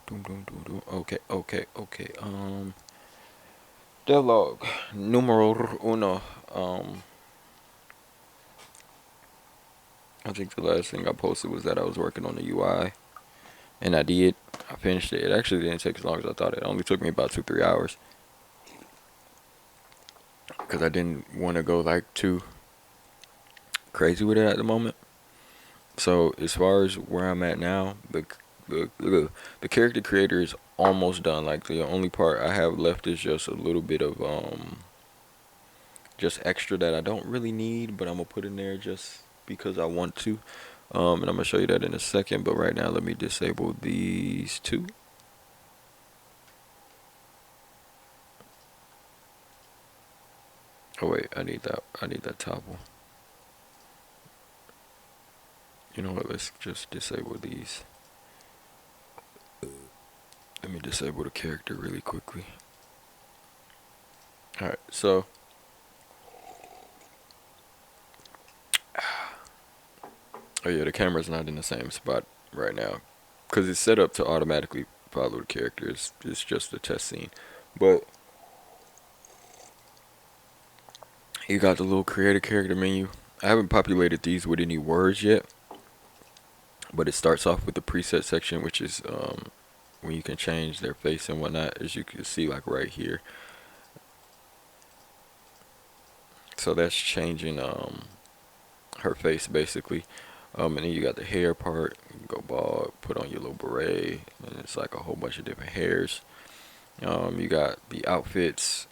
Doom, doom, doom, doom. Okay, okay, okay. Devlog numero uno. I think the last thing I posted was that I was working on the UI, and I did. I finished it. It actually didn't take as long as I thought. It only took me about 2-3 hours because I didn't want to go like too crazy with it at the moment. So as far as where I'm at now, the character creator is almost done. Like the only part I have left is just a little bit of just extra that I don't really need, but I'm gonna put in there just because I want to. And I'm gonna show you that in a second. But right now, let me disable these two. Oh wait, I need that. I need that toggle. You know what? Let's just disable these. Let me disable the character really quickly. All right, so oh yeah, the camera's not in the same spot right now because it's set up to automatically follow the character. It's just a test scene, but you got the little create a character menu. I haven't populated these with any words yet, but it starts off with the preset section, which is when you can change their face and whatnot, as you can see like right here. So that's changing her face basically. And then you got the hair part. You can go bald, put on your little beret, and it's like a whole bunch of different hairs. You got the outfits.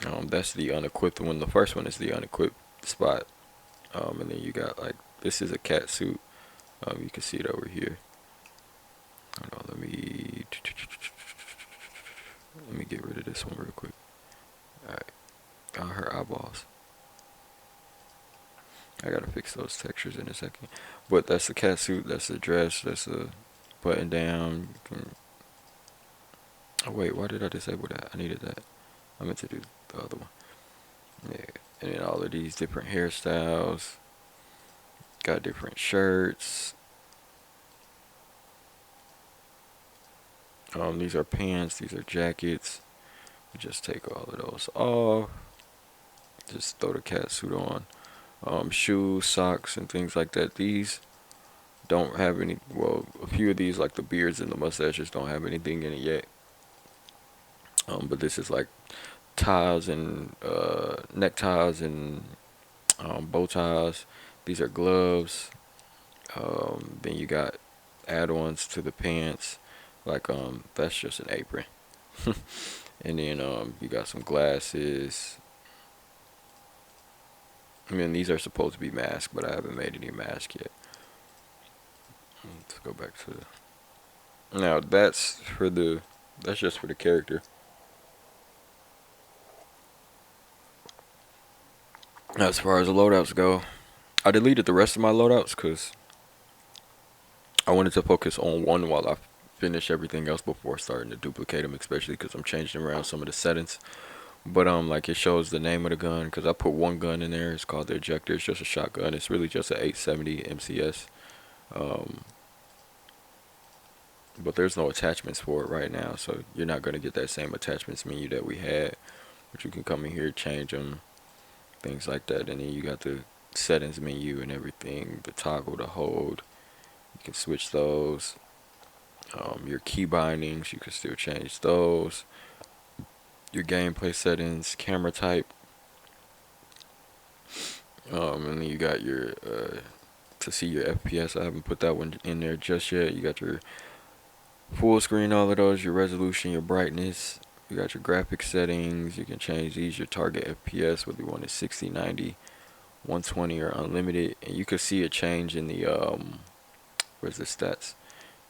That's the unequipped one. The first one is the unequipped spot. And then you got like this is a cat suit. You can see it over here. Hold on, let me get rid of this one real quick. All right, her eyeballs. I gotta fix those textures in a second. But that's the cat suit. That's the dress. That's a button down. Oh wait, why did I disable that? I needed that. I meant to do the other one. Yeah, and then all of these different hairstyles. Got different shirts. These are pants. These are jackets. Just take all of those off. Just throw the cat suit on. Shoes, socks, and things like that. These don't have any. Well, a few of these, like the beards and the mustaches, don't have anything in it yet. But this is like ties and neckties and bow ties. These are gloves. Then you got add-ons to the pants, like that's just an apron. And then you got some glasses. I mean, these are supposed to be masks, but I haven't made any mask yet. Let's go back to now. That's just for the character. As far as the loadouts go, I deleted the rest of my loadouts because I wanted to focus on one while I finish everything else before starting to duplicate them, especially because I'm changing around some of the settings. But like it shows the name of the gun because I put one gun in there. It's called the ejector. It's just a shotgun. It's really just an 870 MCS. Um, but there's no attachments for it right now, so you're not gonna get that same attachments menu that we had. But you can come in here, change them, things like that, and then you got the settings menu and everything. The toggle to hold. You can switch those. Your key bindings, you can still change those. Your gameplay settings, camera type, and then you got your to see your FPS. I haven't put that one in there just yet. You got your full screen, all of those, your resolution, your brightness. You got your graphics settings. You can change these. Your target FPS, whether you want it 60, 90, 120, or unlimited. And you can see a change in the where's the stats?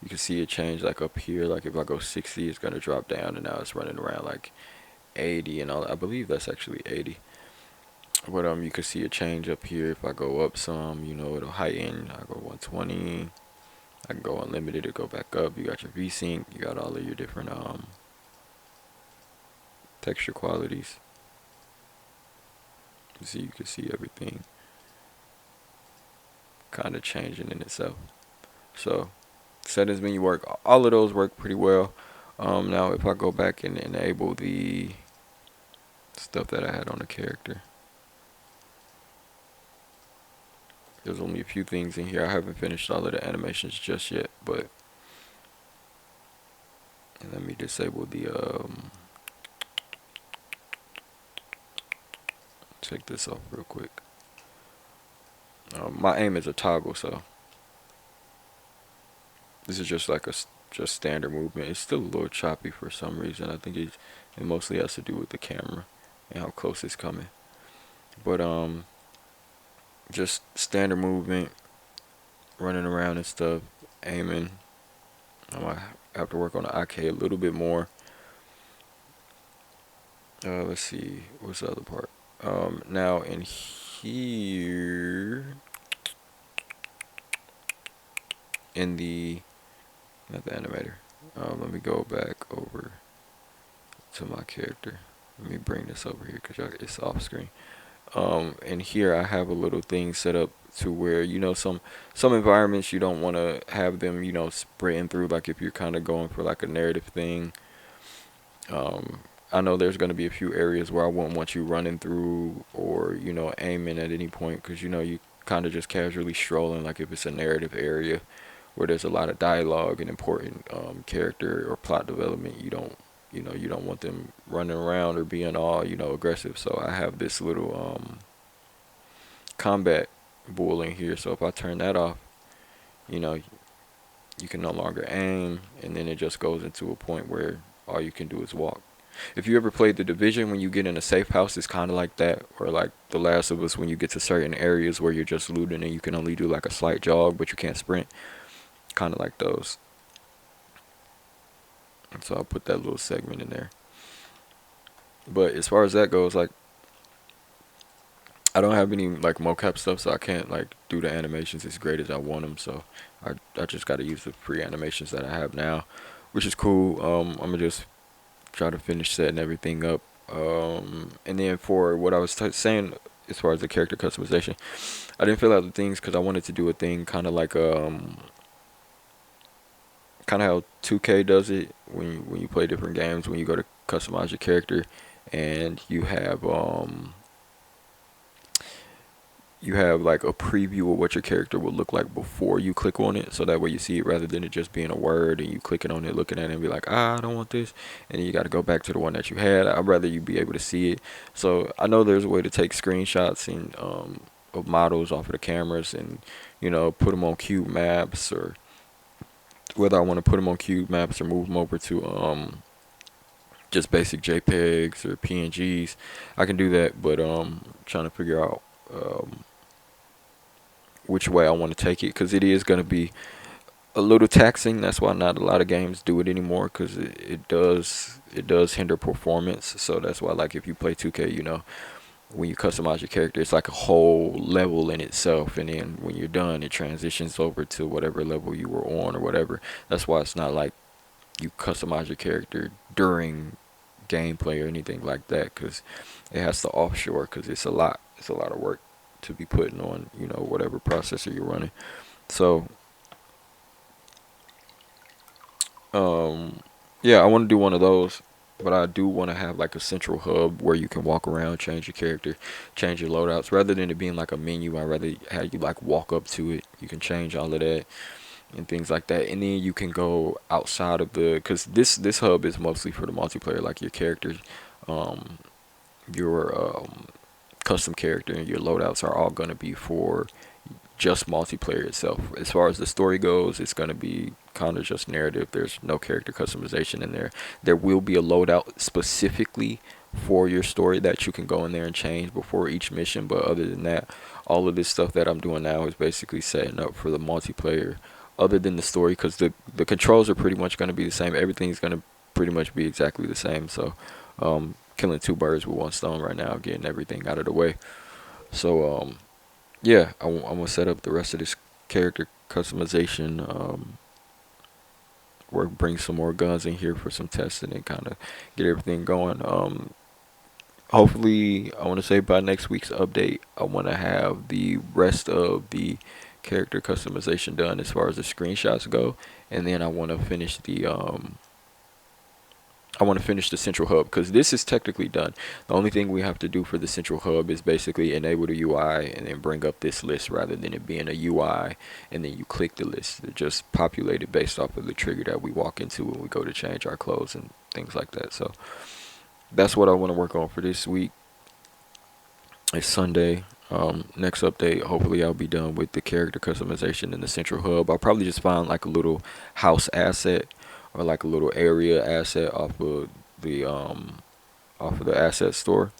You can see a change like up here. Like if I go 60, it's gonna drop down, and now it's running around like 80 and all. I believe that's actually 80. But you can see a change up here. If I go up some, it'll heighten. I go 120. I can go unlimited to go back up. You got your VSync. You got all of your different texture qualities. You can see everything kind of changing in itself. So Settings menu work. All of those work pretty well. Now if I go back and enable the stuff that I had on the character, there's only a few things in here. I haven't finished all of the animations just yet, but let me disable the take this off real quick. My aim is a toggle, so this is just like a just standard movement. It's still a little choppy for some reason. I think it mostly has to do with the camera and how close it's coming. But just standard movement, running around and stuff, aiming. I might have to work on the IK a little bit more. Let's see, what's the other part? Now in here, in the not the animator. Let me go back over to my character. Let me bring this over here because it's off screen. And here I have a little thing set up to where, you know, some environments you don't want to have them, you know, spreading through. Like if you're kind of going for like a narrative thing. I know there's going to be a few areas where I won't want you running through or, you know, aiming at any point because, you know, you kind of just casually strolling. Like if it's a narrative area where there's a lot of dialogue and important character or plot development, you don't, you know, you don't want them running around or being all, you know, aggressive. So I have this little combat bull in here. So if I turn that off, you know, you can no longer aim, and then it just goes into a point where all you can do is walk. If you ever played the Division, when you get in a safe house, it's kind of like that. Or like The Last of Us, when you get to certain areas where you're just looting and you can only do like a slight jog, but you can't sprint. Kind of like those. And so I'll put that little segment in there. But as far as that goes, like, I don't have any like mocap stuff, so I can't like do the animations as great as I want them. So I just got to use the free animations that I have now, which is cool. I'm gonna just try to finish setting everything up. And then for what I was saying as far as the character customization, I didn't fill out the things because I wanted to do a thing kind of like kind of how 2K does it when you play different games, when you go to customize your character and you have like a preview of what your character will look like before you click on it, so that way you see it rather than it just being a word and you clicking on it, looking at it and be like, I don't want this, and then you got to go back to the one that you had. I'd rather you be able to see it. So I know there's a way to take screenshots and of models off of the cameras and, you know, put them on cube maps, or whether I want to put them on cube maps or move them over to just basic JPEGs or PNGs. I can do that, but trying to figure out which way I want to take it, because it is going to be a little taxing. That's why not a lot of games do it anymore, because it does hinder performance. So that's why, like, if you play 2K, you know, when you customize your character, it's like a whole level in itself, and then when you're done, it transitions over to whatever level you were on or whatever. That's why it's not like you customize your character during gameplay or anything like that, because it has to offshore, because it's a lot of work to be putting on, you know, whatever processor you're running. So yeah, I want to do one of those, but I do want to have like a central hub where you can walk around, change your character, change your loadouts, rather than it being like a menu. I'd rather have you like walk up to it. You can change all of that and things like that, and then you can go outside of the, because this hub is mostly for the multiplayer, like your characters, your custom character and your loadouts are all going to be for just multiplayer itself. As far as the story goes, it's going to be kind of just narrative. There's no character customization in there. There will be a loadout specifically for your story that you can go in there and change before each mission, but other than that, all of this stuff that I'm doing now is basically setting up for the multiplayer, other than the story, because the controls are pretty much going to be the same. Everything's going to pretty much be exactly the same. So killing two birds with one stone right now, getting everything out of the way. So yeah, I'm gonna set up the rest of this character customization. Work, bring some more guns in here for some testing and kind of get everything going. Hopefully, I want to say by next week's update, I want to have the rest of the character customization done as far as the screenshots go, and then I want to finish the central hub because this is technically done. The only thing we have to do for the central hub is basically enable the UI and then bring up this list rather than it being a UI and then you click the list. It just populated based off of the trigger that we walk into when we go to change our clothes and things like that. So that's what I want to work on for this week. It's Sunday. Next update, hopefully I'll be done with the character customization in the central hub. I'll probably just find like a little house asset or like a little area asset the off of the asset store,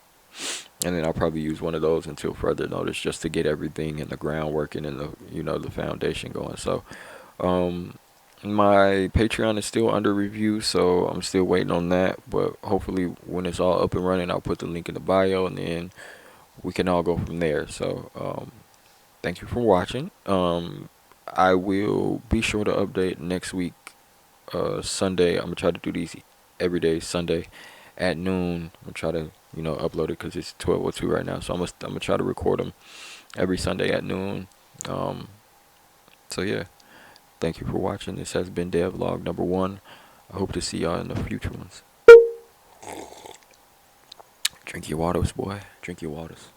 and then I'll probably use one of those until further notice just to get everything in the ground working and the foundation going. So my Patreon is still under review, so I'm still waiting on that, but hopefully when it's all up and running, I'll put the link in the bio and then we can all go from there. So thank you for watching. I will be sure to update next week, Sunday. I'm gonna try to do these every day Sunday at noon. I'm gonna try to upload it because it's 12:02 right now. So I'm gonna try to record them every Sunday at noon. So yeah, thank you for watching. This has been Devlog #1. I hope to see y'all in the future ones. Drink your waters, boy. Drink your waters.